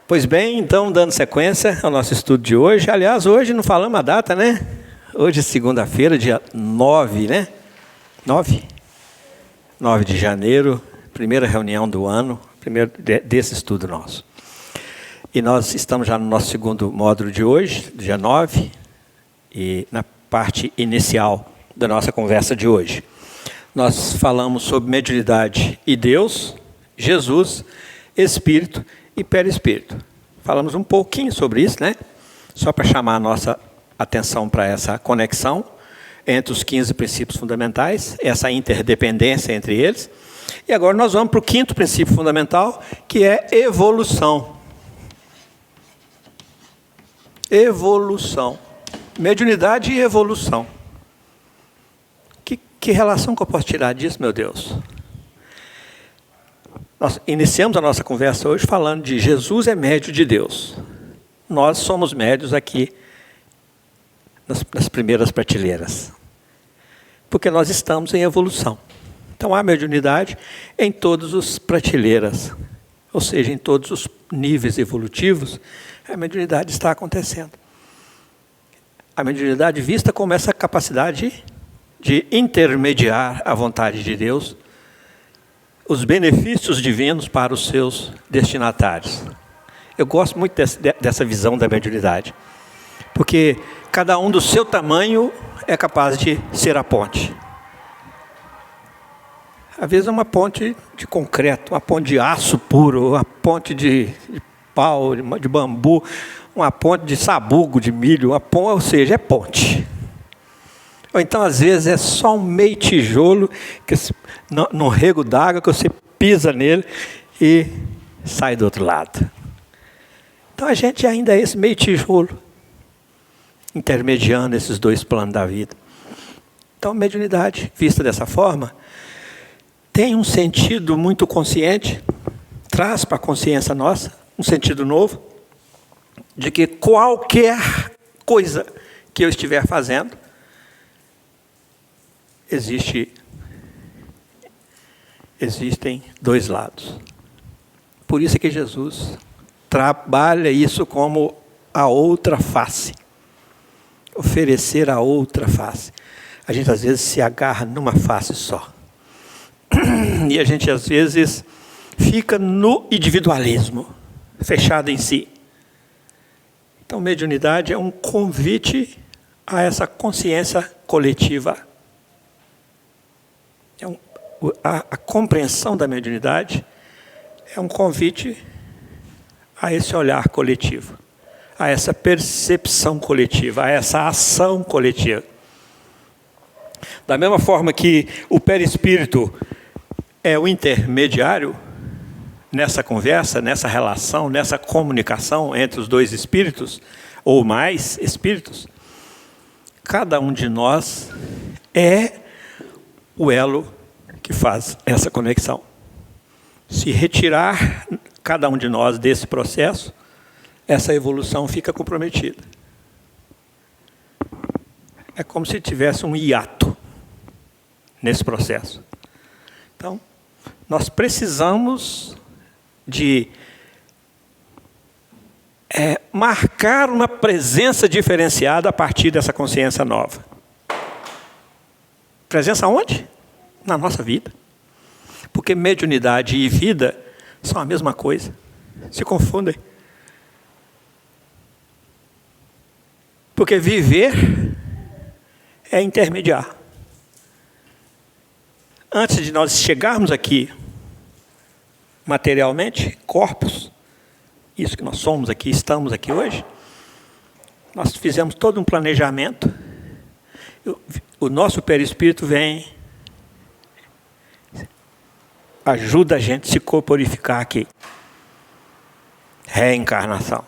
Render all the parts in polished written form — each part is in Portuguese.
Pois bem, então, dando sequência ao nosso estudo de hoje. Aliás, hoje não falamos a data, né? Hoje é segunda-feira, dia 9, né? 9 de janeiro, primeira reunião do ano, primeiro desse estudo nosso. E nós estamos já no nosso segundo módulo de hoje, dia 9, e na parte inicial da nossa conversa de hoje. Nós falamos sobre mediunidade e Deus, Jesus, Espírito e perispírito. Falamos um pouquinho sobre isso, né? Só para chamar a nossa atenção para essa conexão entre os 15 princípios fundamentais, essa interdependência entre eles. E agora nós vamos para o quinto princípio fundamental, que é evolução. Evolução. Mediunidade e evolução. Que relação que eu posso tirar disso, meu Deus? Nós iniciamos a nossa conversa hoje falando de Jesus é médio de Deus. Nós somos médios aqui nas primeiras prateleiras. Porque nós estamos em evolução. Então há mediunidade em todas as prateleiras. Ou seja, em todos os níveis evolutivos, a mediunidade está acontecendo. A mediunidade vista como essa capacidade de intermediar a vontade de Deus, os benefícios divinos para os seus destinatários. Eu gosto muito dessa visão da mediunidade, porque cada um do seu tamanho é capaz de ser a ponte. Às vezes é uma ponte de concreto, uma ponte de aço puro, uma ponte de pau, de bambu, uma ponte de sabugo, de milho, ou seja, é ponte. Ou então, às vezes, é só um meio tijolo, num rego d'água, que você pisa nele e sai do outro lado. Então, a gente ainda é esse meio tijolo, intermediando esses dois planos da vida. Então, a mediunidade, vista dessa forma, tem um sentido muito consciente, traz para a consciência nossa um sentido novo, de que qualquer coisa que eu estiver fazendo, existem dois lados. Por isso é que Jesus trabalha isso como a outra face. Oferecer a outra face. A gente às vezes se agarra numa face só. E a gente às vezes fica no individualismo, fechado em si. Então, mediunidade é um convite a essa consciência coletiva. A compreensão da mediunidade é um convite a esse olhar coletivo, a essa percepção coletiva, a essa ação coletiva. Da mesma forma que o perispírito é o intermediário nessa conversa, nessa relação, nessa comunicação entre os dois espíritos, ou mais espíritos, cada um de nós é o elo que faz essa conexão. Se retirar cada um de nós desse processo, essa evolução fica comprometida. É como se tivesse um hiato nesse processo. Então, nós precisamos de marcar uma presença diferenciada a partir dessa consciência nova. Presença onde? Na nossa vida. Porque mediunidade e vida são a mesma coisa. Se confundem. Porque viver é intermediar. Antes de nós chegarmos aqui, materialmente, corpos, isso que nós somos aqui, estamos aqui hoje, nós fizemos todo um planejamento. O nosso perispírito vem, ajuda a gente a se corporificar aqui. Reencarnação.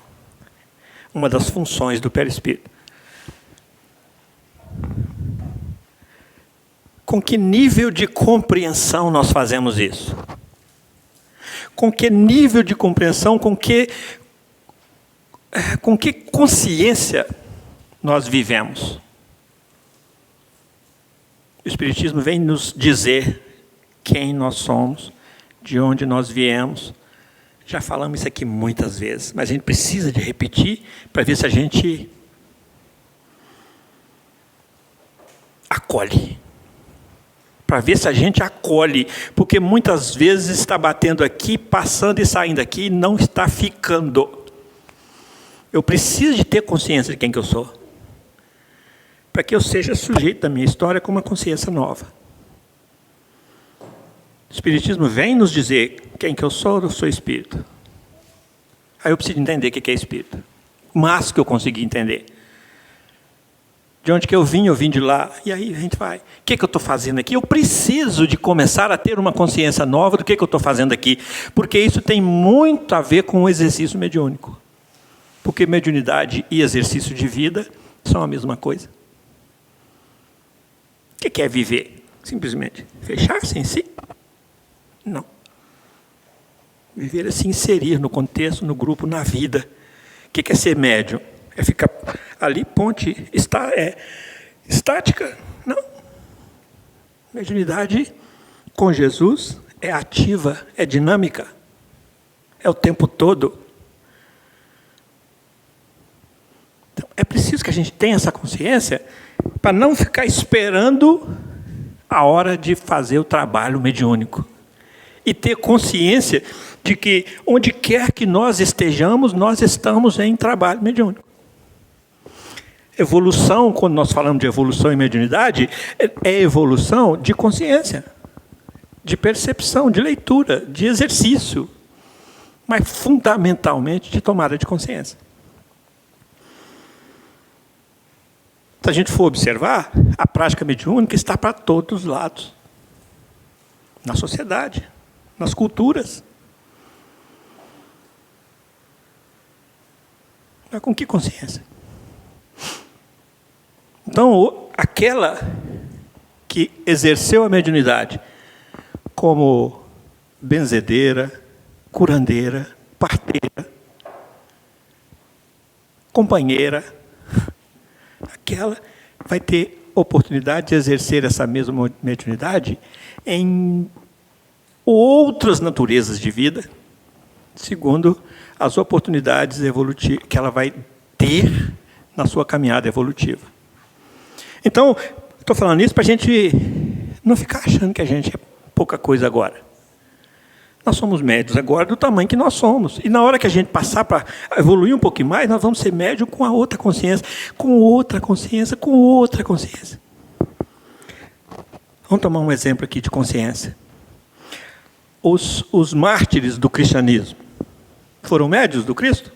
Uma das funções do perispírito. Com que nível de compreensão nós fazemos isso? Com que nível de compreensão, com que Com que consciência nós vivemos? O Espiritismo vem nos dizer quem nós somos, de onde nós viemos. Já falamos isso aqui muitas vezes, mas a gente precisa de repetir para ver se a gente acolhe. Para ver se a gente acolhe, porque muitas vezes está batendo aqui, passando e saindo aqui, e não está ficando. Eu preciso de ter consciência de quem que eu sou, para que eu seja sujeito da minha história com uma consciência nova. O Espiritismo vem nos dizer quem que eu sou espírito. Aí eu preciso entender o que é espírito. Mas que eu consegui entender. De onde que eu vim de lá. E aí a gente vai. O que eu estou fazendo aqui? Eu preciso de começar a ter uma consciência nova do que eu estou fazendo aqui. Porque isso tem muito a ver com o exercício mediúnico. Porque mediunidade e exercício de vida são a mesma coisa. O que é viver? Simplesmente fechar-se em si? Não. Viver é se inserir no contexto, no grupo, na vida. O que é ser médium? É ficar ali, ponte, estática? Não. Mediunidade com Jesus é ativa, é dinâmica. É o tempo todo. Então, é preciso que a gente tenha essa consciência para não ficar esperando a hora de fazer o trabalho mediúnico. E ter consciência de que, onde quer que nós estejamos, nós estamos em trabalho mediúnico. Evolução, quando nós falamos de evolução e mediunidade, é evolução de consciência, de percepção, de leitura, de exercício, mas fundamentalmente de tomada de consciência. Se a gente for observar, a prática mediúnica está para todos os lados. Na sociedade, nas culturas. Mas com que consciência? Então, aquela que exerceu a mediunidade como benzedeira, curandeira, parteira, companheira, aquela vai ter oportunidade de exercer essa mesma mediunidade em outras naturezas de vida, segundo as oportunidades evolutivas que ela vai ter na sua caminhada evolutiva. Então, estou falando isso para a gente não ficar achando que a gente é pouca coisa agora. Nós somos médios agora do tamanho que nós somos. E na hora que a gente passar para evoluir um pouquinho mais, nós vamos ser médios com a outra consciência, com outra consciência, com outra consciência. Vamos tomar um exemplo aqui de consciência. Os mártires do cristianismo foram médios do Cristo?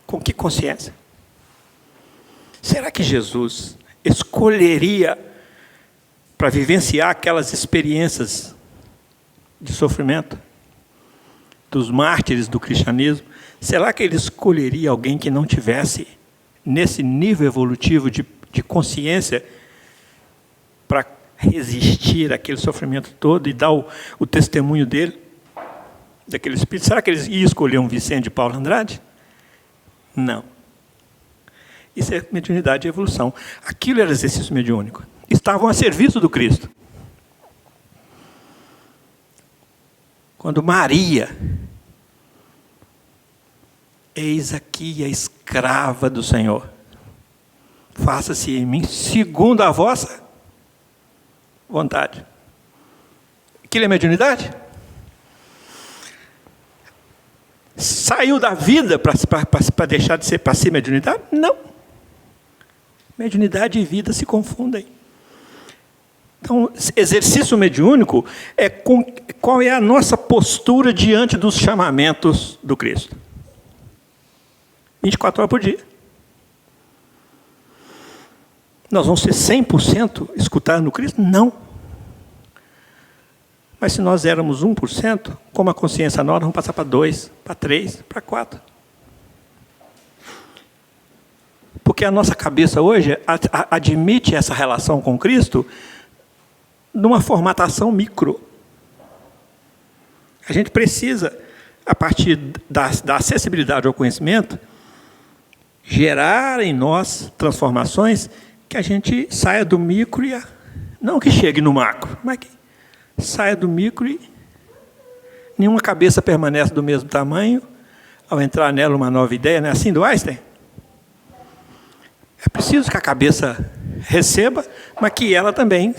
Com que consciência? Será que Jesus escolheria para vivenciar aquelas experiências de sofrimento dos mártires do cristianismo? Será que ele escolheria alguém que não tivesse nesse nível evolutivo de consciência para resistir àquele sofrimento todo e dar o testemunho dele, daquele espírito? Será que eles iam escolher um Vicente de Paulo Andrade? Não. Isso é mediunidade e evolução. Aquilo era exercício mediúnico. Estavam a serviço do Cristo. Quando Maria, eis aqui a escrava do Senhor, faça-se em mim segundo a vossa vontade. Aquilo é mediunidade? Saiu da vida para deixar de ser para ser mediunidade? Não. Mediunidade e vida se confundem. Então, exercício mediúnico é qual é a nossa postura diante dos chamamentos do Cristo. 24 horas por dia. Nós vamos ser 100% escutar no Cristo? Não. Mas se nós éramos 1%, como a consciência nova, vamos passar para 2, para 3, para 4. Porque a nossa cabeça hoje admite essa relação com Cristo numa formatação micro. A gente precisa a partir da acessibilidade ao conhecimento, gerar em nós transformações que a gente saia do micro e não que chegue no macro, mas que saia do micro e nenhuma cabeça permanece do mesmo tamanho ao entrar nela uma nova ideia, não é assim do Einstein? É preciso que a cabeça receba, mas que ela também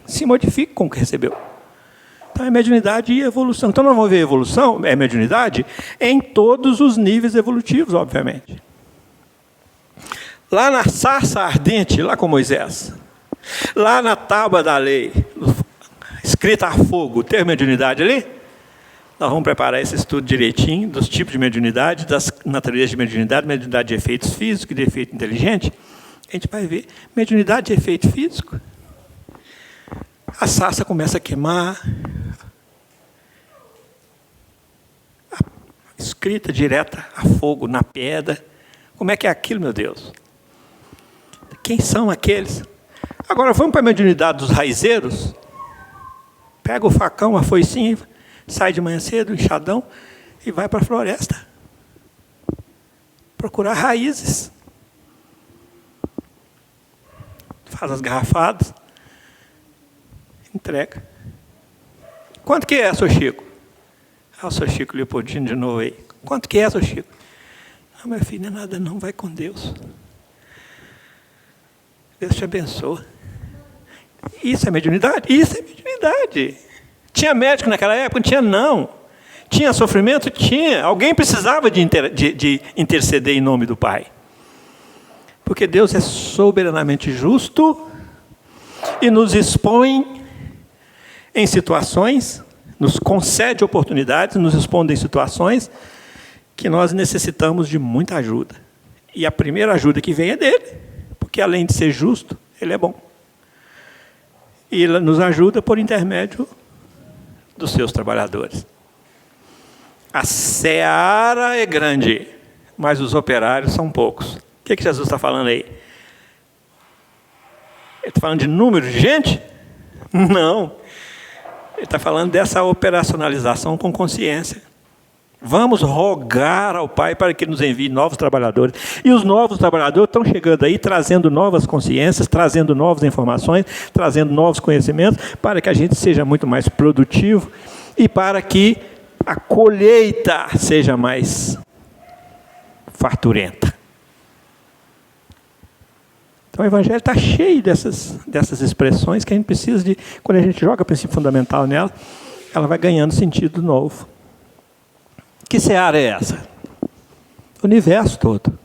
se modifique com o que recebeu. Então é mediunidade e evolução. Então nós vamos ver evolução, é mediunidade, em todos os níveis evolutivos, obviamente. Lá na sarça ardente, lá com Moisés, lá na tábua da lei, escrita a fogo, tem mediunidade ali? Nós vamos preparar esse estudo direitinho, dos tipos de mediunidade, das naturezas de mediunidade de efeitos físicos e de efeito inteligente. A gente vai ver mediunidade de efeito físico. A sarça começa a queimar, escrita direta a fogo, na pedra. Como é que é aquilo, meu Deus? Quem são aqueles? Agora vamos para a mediunidade dos raizeiros. Pega o facão, a foicinha, sai de manhã cedo, enxadão, e vai para a floresta. Procurar raízes. Faz as garrafadas. Entrega. Quanto que é, seu Chico? Ah, o seu Chico Leopoldino de novo aí. Quanto que é, seu Chico? Não, meu filho, não é nada não, vai com Deus. Deus te abençoa. Isso é mediunidade? Isso é mediunidade. Tinha médico naquela época? Não tinha, não. Tinha sofrimento? Tinha. Alguém precisava de interceder em nome do Pai. Porque Deus é soberanamente justo e nos expõe em situações, nos concede oportunidades, nos expõe em situações que nós necessitamos de muita ajuda. E a primeira ajuda que vem é dele, porque além de ser justo, ele é bom. E ele nos ajuda por intermédio dos seus trabalhadores. A seara é grande, mas os operários são poucos. O que Jesus está falando aí? Ele está falando de número de gente? Não. Ele está falando dessa operacionalização com consciência. Vamos rogar ao Pai para que nos envie novos trabalhadores. E os novos trabalhadores estão chegando aí, trazendo novas consciências, trazendo novas informações, trazendo novos conhecimentos, para que a gente seja muito mais produtivo e para que a colheita seja mais farturenta. Então o Evangelho está cheio dessas expressões que a gente precisa de, quando a gente joga o princípio fundamental nela, ela vai ganhando sentido novo. Que seara é essa? O universo todo.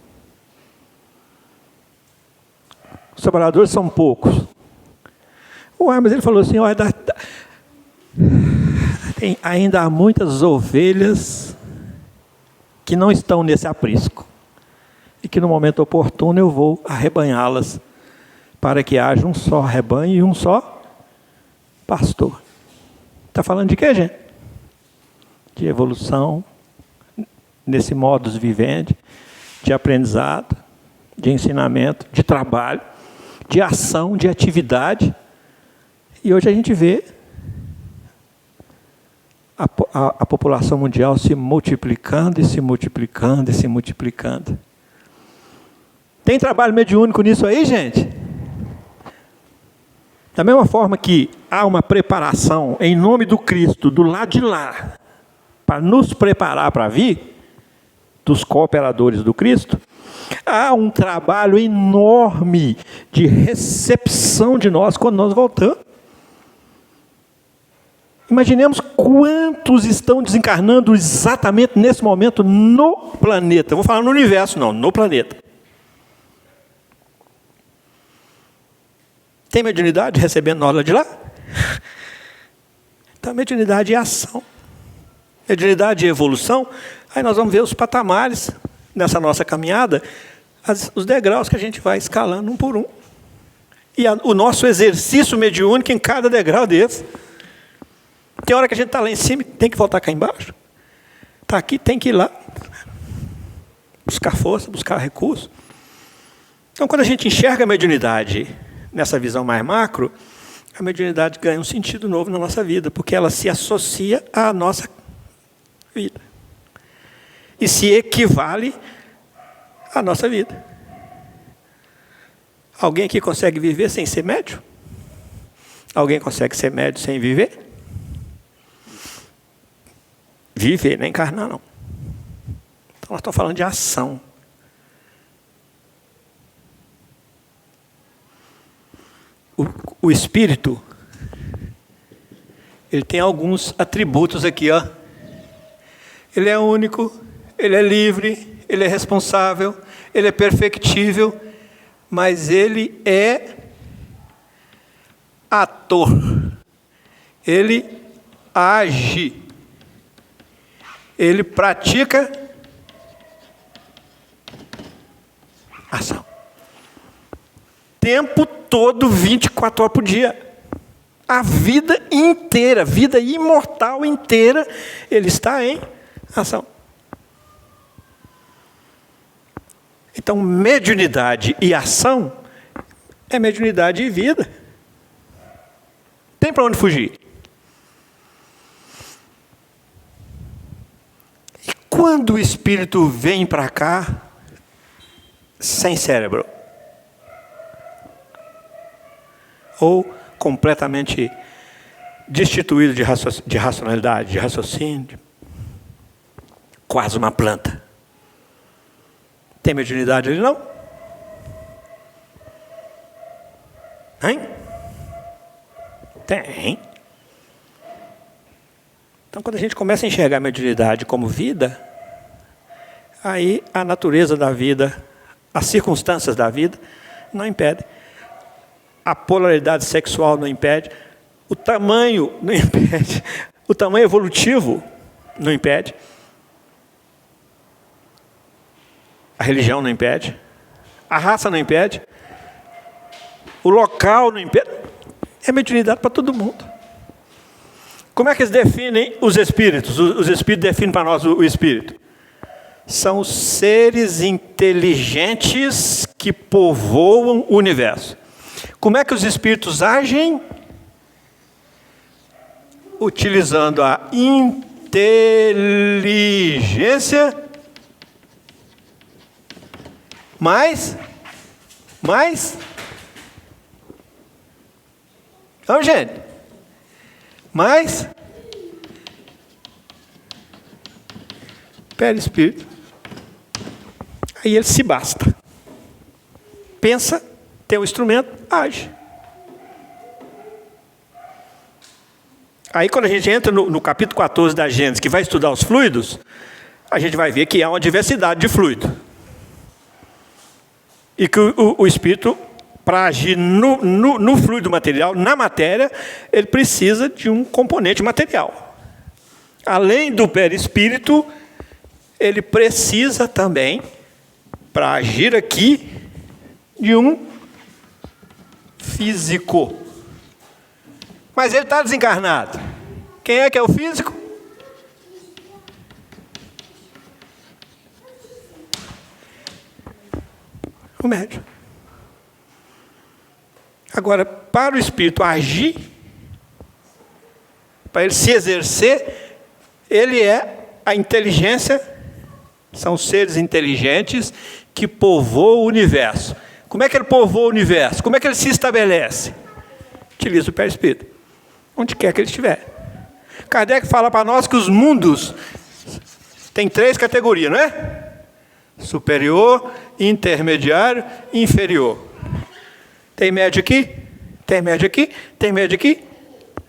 Os trabalhadores são poucos. Mas ele falou assim, olha, ainda há muitas ovelhas que não estão nesse aprisco. E que no momento oportuno eu vou arrebanhá-las para que haja um só rebanho e um só pastor. Está falando de quê, gente? De evolução, nesse modus vivendi, de aprendizado, de ensinamento, de trabalho, de ação, de atividade. E hoje a gente vê a população mundial se multiplicando e se multiplicando e se multiplicando. Tem trabalho mediúnico nisso aí, gente? Da mesma forma que há uma preparação em nome do Cristo, do lado de lá, para nos preparar para vir, dos cooperadores do Cristo, há um trabalho enorme de recepção de nós quando nós voltamos. Imaginemos quantos estão desencarnando exatamente nesse momento no planeta. Eu vou falar no universo, não, no planeta. Tem mediunidade recebendo nós lá de lá? Então, mediunidade é ação. Mediunidade é evolução. Aí nós vamos ver os patamares nessa nossa caminhada, os degraus que a gente vai escalando um por um. E o nosso exercício mediúnico em cada degrau desse. Tem hora que a gente está lá em cima e tem que voltar cá embaixo. Está aqui, tem que ir lá. Buscar força, buscar recurso. Então, quando a gente enxerga a mediunidade nessa visão mais macro, a mediunidade ganha um sentido novo na nossa vida, porque ela se associa à nossa vida. e se equivale à nossa vida. Alguém aqui consegue viver sem ser médio? Alguém consegue ser médio sem viver? Viver, nem encarnar, não. Então nós estamos falando de ação. O espírito, ele tem alguns atributos aqui, ó. Ele é único, ele é livre, ele é responsável, ele é perfectível, mas ele é ator. Ele age. Ele pratica ação. Tempo todo, 24 horas por dia. A vida inteira, vida imortal inteira, ele está em ação. Então, mediunidade e ação é mediunidade e vida. Tem para onde fugir. E quando o espírito vem para cá, sem cérebro, ou completamente destituído de racionalidade, de raciocínio, quase uma planta. Tem mediunidade ali, não? Hein? Tem. Então, quando a gente começa a enxergar a mediunidade como vida, aí a natureza da vida, as circunstâncias da vida, não impedem. A polaridade sexual não impede, o tamanho não impede, o tamanho evolutivo não impede, a religião não impede, a raça não impede, o local não impede. É mediunidade para todo mundo. Como é que eles definem os espíritos? Os espíritos definem para nós o espírito. São seres inteligentes que povoam o universo. Como é que os espíritos agem? Utilizando a inteligência mais. Vamos, gente. Mais perispírito. Aí ele se basta. Pensa, tem um instrumento, age. Aí quando a gente entra no capítulo 14 da Gênesis, que vai estudar os fluidos, a gente vai ver que há uma diversidade de fluido. E que o espírito, para agir no fluido material, na matéria, ele precisa de um componente material. Além do perispírito, ele precisa também, para agir aqui, de um físico. Mas ele está desencarnado. Quem é que é o físico? O médium. Agora, para o espírito agir, para ele se exercer, ele é a inteligência, são seres inteligentes que povoam o universo. Como é que ele povoa o universo? Como é que ele se estabelece? Utiliza o perispírito, onde quer que ele estiver. Kardec fala para nós que os mundos têm 3 categorias, não é? Superior, intermediário e inferior. Tem médio aqui, tem médio aqui, tem médio aqui.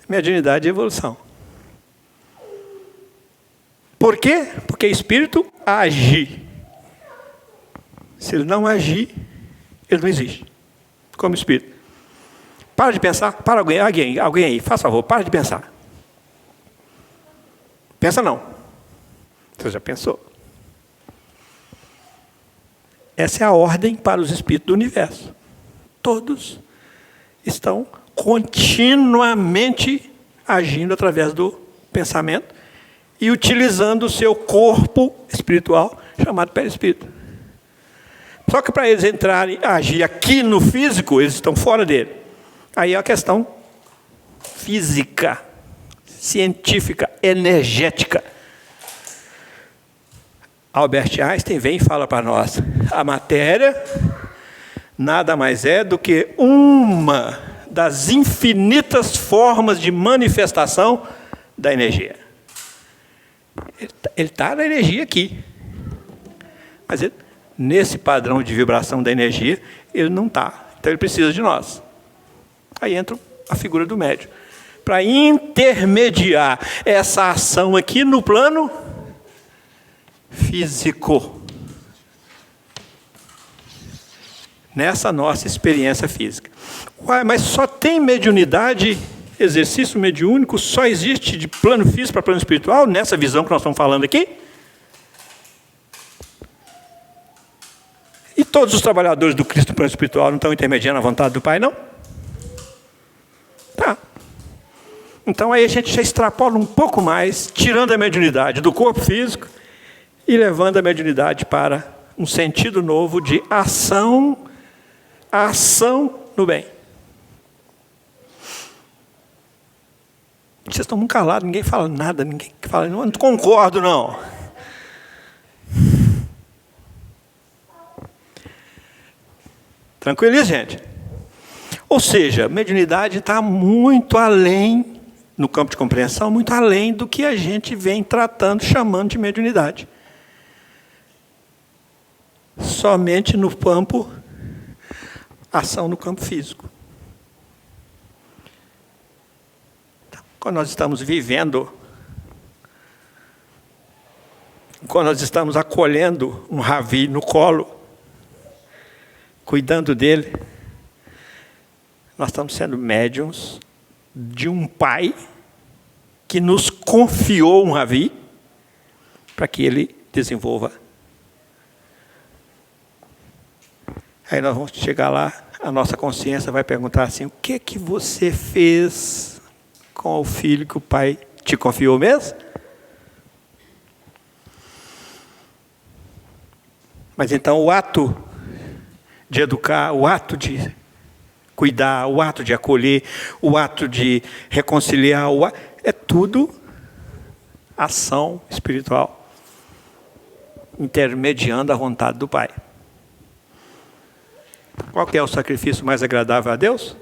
Mediunidade e evolução. Por quê? Porque espírito age. Se ele não agir, ele não existe. Como espírito. Para de pensar. Para alguém aí, faz favor, para de pensar. Pensa não. Você já pensou? Essa é a ordem para os espíritos do universo. Todos estão continuamente agindo através do pensamento e utilizando o seu corpo espiritual, chamado perispírito. Só que para eles entrarem, agir aqui no físico, eles estão fora dele. Aí é a questão física, científica, energética. Albert Einstein vem e fala para nós: a matéria nada mais é do que uma das infinitas formas de manifestação da energia. Ele está na energia aqui. Mas nesse padrão de vibração da energia, ele não está. Então ele precisa de nós. Aí entra a figura do médium. Para intermediar essa ação aqui no plano físico. Nessa nossa experiência física. Uai, mas só tem mediunidade, exercício mediúnico, só existe de plano físico para plano espiritual, nessa visão que nós estamos falando aqui? E todos os trabalhadores do Cristo no plano espiritual não estão intermediando a vontade do Pai, não? Tá. Então aí a gente já extrapola um pouco mais, tirando a mediunidade do corpo físico e levando a mediunidade para um sentido novo de ação no bem. Vocês estão muito calados, ninguém fala nada, ninguém fala, não concordo não. Tranquilo isso, gente? Ou seja, mediunidade está muito além, no campo de compreensão, muito além do que a gente vem tratando, chamando de mediunidade. Somente no campo, ação no campo físico. Quando nós estamos vivendo, quando nós estamos acolhendo um Ravi no colo, cuidando dele, nós estamos sendo médiuns de um pai que nos confiou um Ravi para que ele desenvolva. Aí nós vamos chegar lá, a nossa consciência vai perguntar assim: o que que você fez com o filho que o pai te confiou mesmo? Mas então o ato de educar, o ato de cuidar, o ato de acolher, o ato de reconciliar, é tudo ação espiritual, intermediando a vontade do Pai. Qual que é o sacrifício mais agradável a Deus?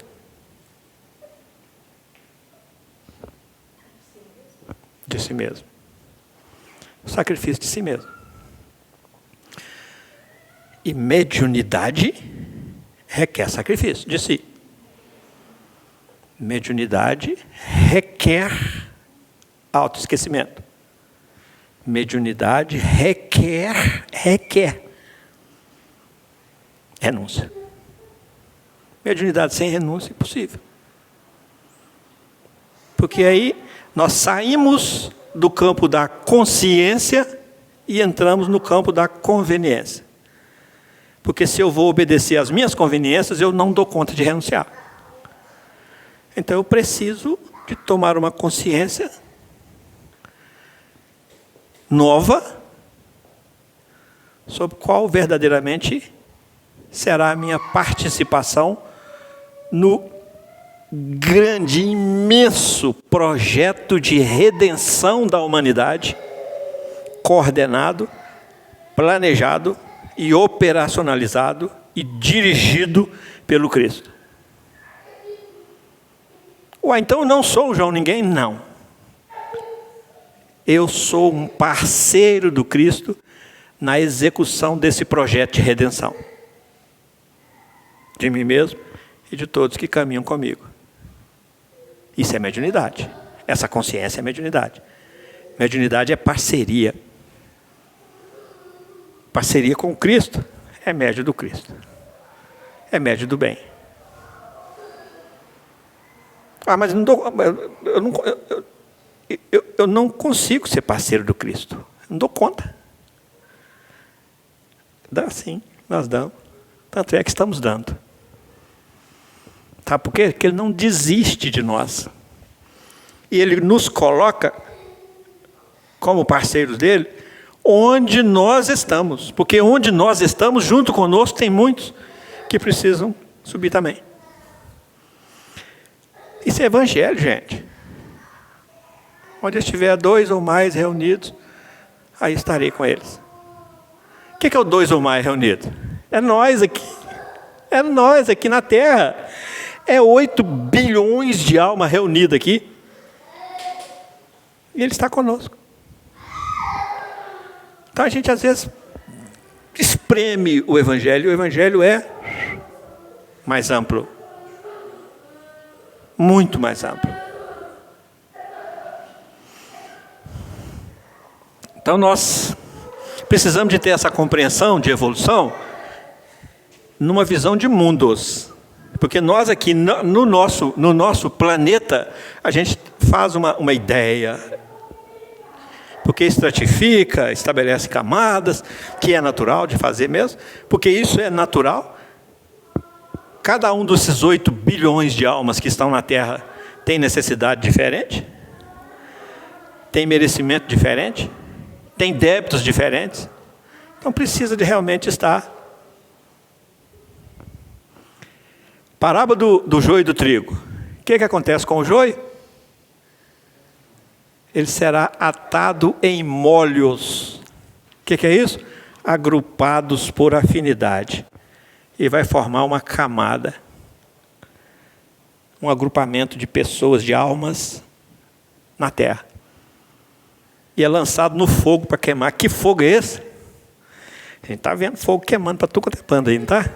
De si mesmo. O sacrifício de si mesmo. E mediunidade requer sacrifício de si. Mediunidade requer autoesquecimento. Mediunidade requer renúncia. Mediunidade sem renúncia é impossível. Porque aí nós saímos do campo da consciência e entramos no campo da conveniência. Porque se eu vou obedecer às minhas conveniências, eu não dou conta de renunciar. Então eu preciso de tomar uma consciência nova sobre qual verdadeiramente será a minha participação no grande, imenso projeto de redenção da humanidade, coordenado, planejado e operacionalizado e dirigido pelo Cristo. Ué, então eu não sou o João Ninguém? Não. Eu sou um parceiro do Cristo na execução desse projeto de redenção. De mim mesmo e de todos que caminham comigo. Isso é mediunidade. Essa consciência é mediunidade. Mediunidade é parceria. Parceria com o Cristo é médio do Cristo. É médio do bem. Ah, mas eu não consigo ser parceiro do Cristo. Eu não dou conta. Dá sim, nós damos. Tanto é que estamos dando. Sabe por quê? Porque Ele não desiste de nós. E Ele nos coloca como parceiros dEle onde nós estamos. Porque onde nós estamos, junto conosco, tem muitos que precisam subir também. Isso é evangelho, gente. Onde estiver 2 ou mais reunidos, aí estarei com eles. O que é o dois ou mais reunidos? É nós aqui. É nós aqui na Terra. É 8 bilhões de almas reunidas aqui. E Ele está conosco. Então a gente às vezes espreme o Evangelho. O Evangelho é mais amplo. Muito mais amplo. Então nós precisamos de ter essa compreensão de evolução numa visão de mundos. Porque nós aqui no nosso planeta, a gente faz uma ideia. Porque estratifica, estabelece camadas, que é natural de fazer mesmo. Porque isso é natural. Cada um desses 8 bilhões de almas que estão na Terra tem necessidade diferente. Tem merecimento diferente. Tem débitos diferentes. Então precisa de realmente estar. Parábola do joio e do trigo. O que acontece com o joio? Ele será atado em molhos. O que é isso? Agrupados por afinidade. E vai formar uma camada. Um agrupamento de pessoas, de almas na terra. E é lançado no fogo para queimar. Que fogo é esse? A gente está vendo fogo queimando para tudo quanto é banda aí, não está?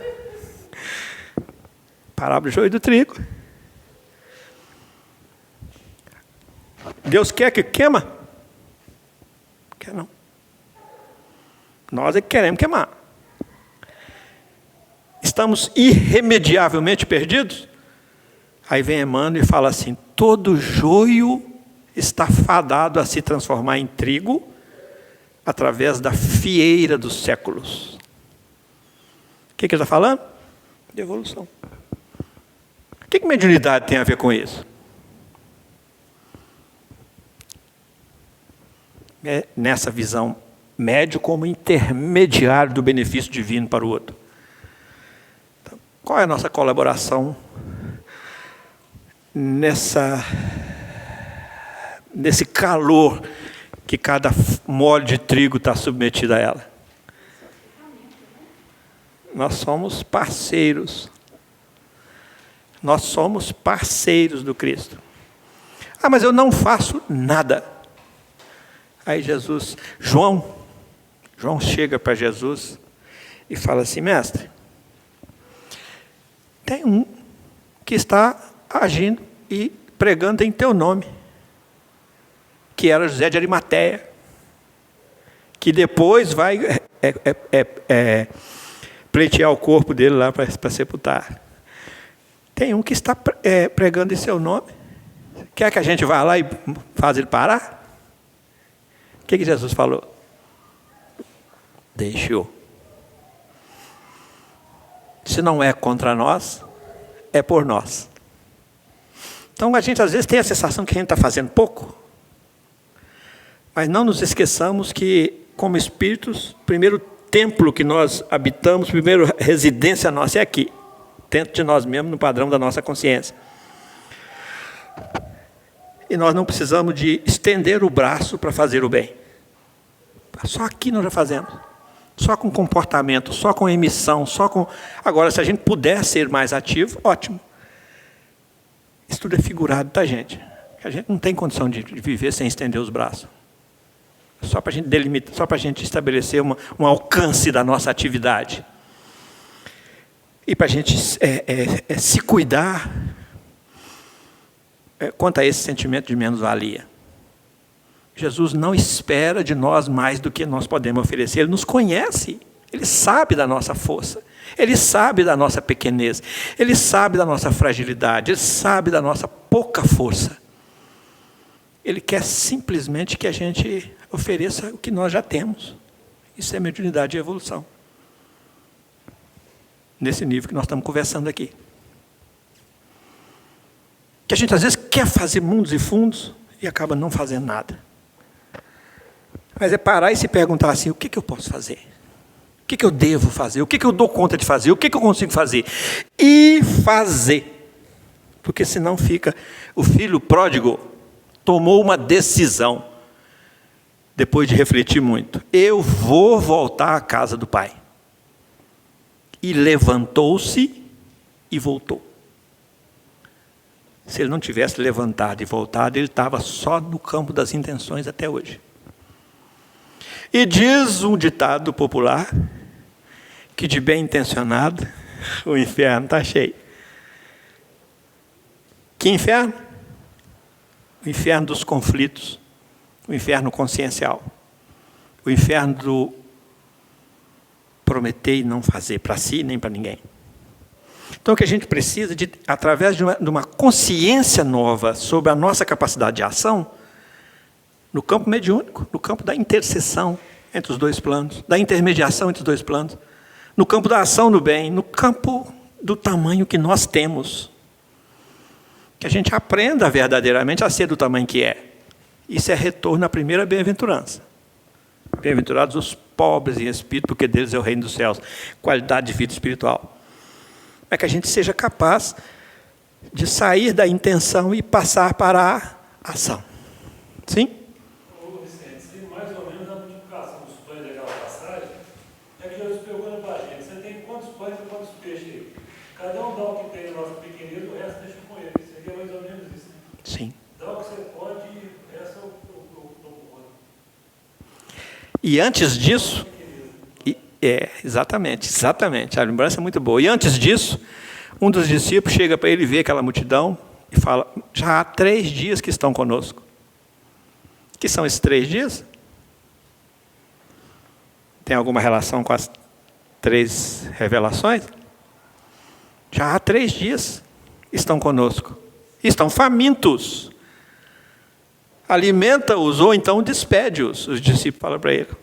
Parábola do joio e do trigo. Deus quer que queima? Quer não. Nós é que queremos queimar. Estamos irremediavelmente perdidos? Aí vem Emmanuel e fala assim: todo joio está fadado a se transformar em trigo através da fieira dos séculos. O que ele está falando? De evolução. O que mediunidade tem a ver com isso? É nessa visão médio como intermediário do benefício divino para o outro. Então, qual é a nossa colaboração nesse calor que cada molho de trigo está submetido a ela? Nós somos parceiros. Nós somos parceiros do Cristo. Ah, mas eu não faço nada. Aí João chega para Jesus e fala assim: mestre, tem um que está agindo e pregando em teu nome, que era José de Arimateia, que depois vai pleitear o corpo dele lá para sepultar. Tem um que está pregando em seu nome. Quer que a gente vá lá e faz ele parar? O que Jesus falou? Deixou. Se não é contra nós, é por nós. Então a gente às vezes tem a sensação que a gente está fazendo pouco. Mas não nos esqueçamos que, como espíritos, o primeiro templo que nós habitamos, a primeira residência nossa é aqui. Dentro de nós mesmos, no padrão da nossa consciência. E nós não precisamos de estender o braço para fazer o bem. Só aqui nós já fazemos. Só com comportamento, só com emissão, só com... Agora, se a gente puder ser mais ativo, ótimo. Isso tudo é figurado, tá, gente? A gente não tem condição de viver sem estender os braços. Só para a gente delimitar, só para a gente estabelecer um alcance da nossa atividade. E para a gente se cuidar quanto a esse sentimento de menos-valia. Jesus não espera de nós mais do que nós podemos oferecer. Ele nos conhece. Ele sabe da nossa força. Ele sabe da nossa pequenez. Ele sabe da nossa fragilidade. Ele sabe da nossa pouca força. Ele quer simplesmente que a gente ofereça o que nós já temos. Isso é mediunidade e evolução. Nesse nível que nós estamos conversando aqui. Que a gente às vezes quer fazer mundos e fundos e acaba não fazendo nada. Mas é parar e se perguntar assim: o que eu posso fazer? O que eu devo fazer? O que eu dou conta de fazer? O que eu consigo fazer? E fazer. Porque senão fica... O filho pródigo tomou uma decisão. depois de refletir muito: eu vou voltar à casa do Pai. E levantou-se e voltou. Se ele não tivesse levantado e voltado, ele estava só no campo das intenções até hoje. E diz um ditado popular que de bem intencionado o inferno está cheio. Que inferno? O inferno dos conflitos, o inferno consciencial, o inferno do prometer e não fazer para si nem para ninguém. Então, o que a gente precisa, através de uma consciência nova sobre a nossa capacidade de ação, no campo mediúnico, no campo da interseção entre os dois planos, da intermediação entre os dois planos, no campo da ação no bem, no campo do tamanho que nós temos. Que a gente aprenda verdadeiramente a ser do tamanho que é. Isso é retorno à primeira bem-aventurança. Bem-aventurados os pobres em espírito, porque deles é o reino dos céus. Qualidade de vida espiritual. É que a gente seja capaz de sair da intenção e passar para a ação. Sim? Ô Vicente, se mais ou menos a multiplicação dos pães daquela passagem, é que Jesus pergunta para a gente: você tem quantos pães e quantos peixes aí? Cada um dá o que tem no nosso pequenino, o resto deixa com ele. Seria mais ou menos isso, né? Sim. Dá o que você pode e o resto eu outro. E antes disso... exatamente. A lembrança é muito boa. E antes disso, um dos discípulos chega para ele ver aquela multidão e fala: já há 3 dias que estão conosco. Que são esses 3 dias? Tem alguma relação com as 3 revelações? Já há 3 dias estão conosco. Estão famintos. Alimenta-os ou então despede-os. Os discípulos falam para ele. O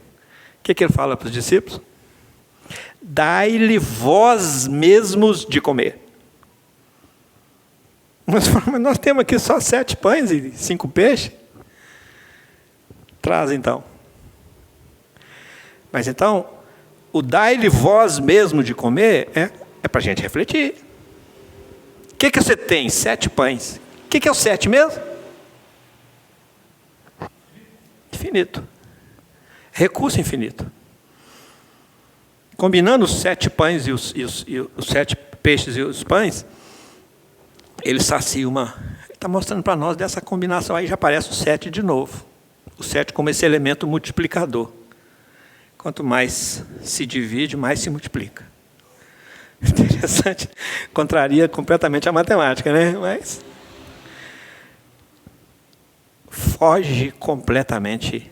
que ele fala para os discípulos? Dai-lhe vós mesmos de comer. Mas nós temos aqui só 7 pães e 5 peixes. Traz então. Mas então, o dai-lhe vós mesmo de comer é para a gente refletir. O que você tem? 7 pães. O que é o 7 mesmo? Infinito. Recurso infinito. Combinando os 7 pães e os 7 peixes e os pães, ele sacia uma... Ele está mostrando para nós dessa combinação. Aí já aparece o 7 de novo. O 7 como esse elemento multiplicador. Quanto mais se divide, mais se multiplica. Interessante. Contraria completamente a matemática, né? Mas foge completamente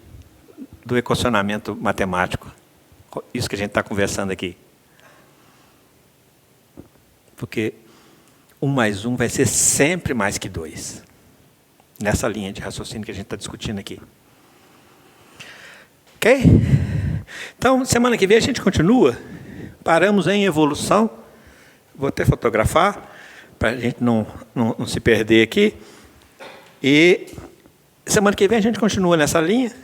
do equacionamento matemático. Isso que a gente está conversando aqui. Porque 1 mais 1 vai ser sempre mais que 2. Nessa linha de raciocínio que a gente está discutindo aqui. Ok? Então, semana que vem a gente continua. Paramos em evolução. Vou até fotografar, para a gente não se perder aqui. E semana que vem a gente continua nessa linha.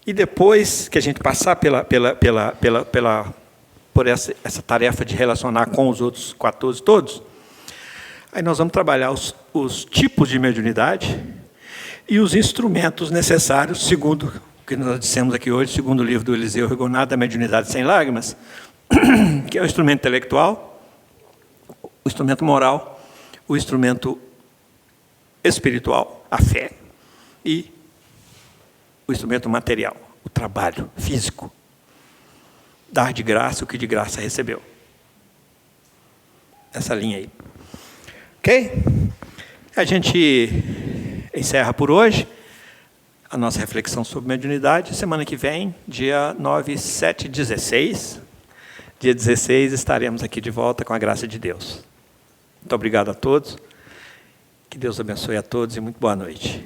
E depois que a gente passar por essa tarefa de relacionar com os outros 14 todos, aí nós vamos trabalhar os tipos de mediunidade e os instrumentos necessários, segundo o que nós dissemos aqui hoje, segundo o livro do Eliseu Rigonado, da Mediunidade Sem Lágrimas, que é o instrumento intelectual, o instrumento moral, o instrumento espiritual, a fé, e o instrumento material, o trabalho físico. Dar de graça o que de graça recebeu. Essa linha aí. Ok? A gente encerra por hoje a nossa reflexão sobre mediunidade. Semana que vem, dia 9, 7 e 16. Dia 16 estaremos aqui de volta com a graça de Deus. Muito obrigado a todos. Que Deus abençoe a todos e muito boa noite.